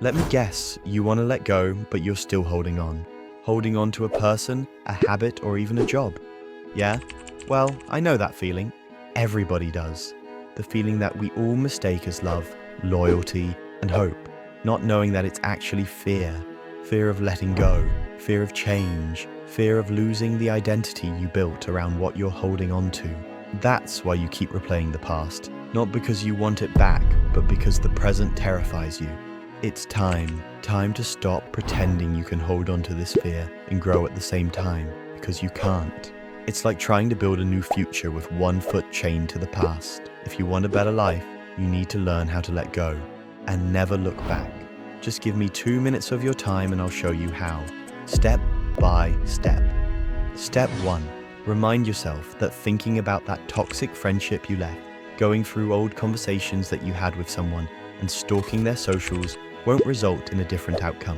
Let me guess, you want to let go, but you're still holding on. Holding on to a person, a habit, or even a job. Yeah? Well, I know that feeling. Everybody does. The feeling that we all mistake as love, loyalty, and hope, not knowing that it's actually fear. Fear of letting go, fear of change, fear of losing the identity you built around what you're holding on to. That's why you keep replaying the past, not because you want it back, but because the present terrifies you. It's time to stop pretending you can hold on to this fear and grow at the same time, because you can't. It's like trying to build a new future with one foot chained to the past. If you want a better life, you need to learn how to let go and never look back. Just give me 2 minutes of your time and I'll show you how, step by step. Step 1. Remind yourself that thinking about that toxic friendship you left, going through old conversations that you had with someone, and stalking their socials won't result in a different outcome.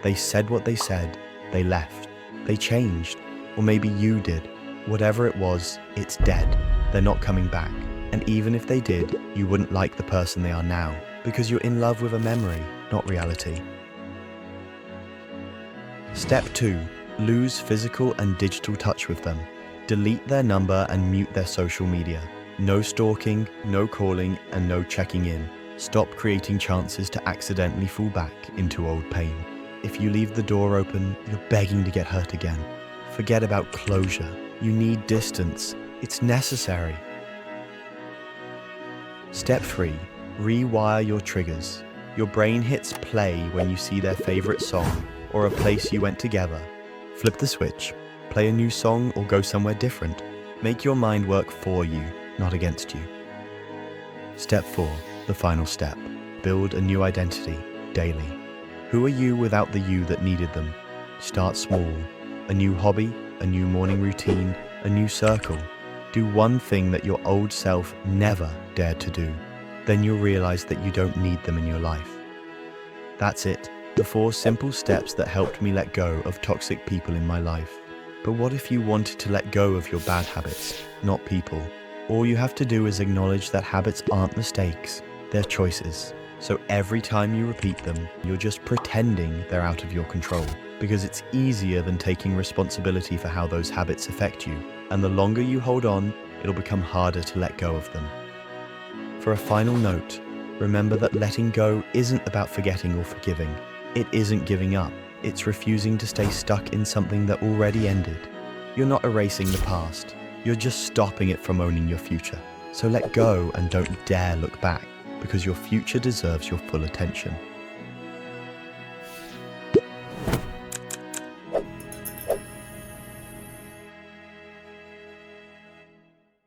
They said what they said, they left, they changed, or maybe you did. Whatever it was, it's dead. They're not coming back. And even if they did, you wouldn't like the person they are now, because you're in love with a memory, not reality. Step 2. Lose physical and digital touch with them. Delete their number and mute their social media. No stalking, no calling, and no checking in. Stop creating chances to accidentally fall back into old pain. If you leave the door open, you're begging to get hurt again. Forget about closure. You need distance. It's necessary. Step 3. Rewire your triggers. Your brain hits play when you see their favorite song or a place you went together. Flip the switch. Play a new song or go somewhere different. Make your mind work for you, not against you. Step 4. The final step. Build a new identity daily. Who are you without the you that needed them? Start small. A new hobby, a new morning routine, a new circle. Do one thing that your old self never dared to do. Then you'll realize that you don't need them in your life. That's it. The 4 simple steps that helped me let go of toxic people in my life. But what if you wanted to let go of your bad habits, not people? All you have to do is acknowledge that habits aren't mistakes, they're choices. So every time you repeat them, you're just pretending they're out of your control. Because it's easier than taking responsibility for how those habits affect you. And the longer you hold on, it'll become harder to let go of them. For a final note, remember that letting go isn't about forgetting or forgiving. It isn't giving up. It's refusing to stay stuck in something that already ended. You're not erasing the past. You're just stopping it from owning your future. So let go and don't dare look back, because your future deserves your full attention.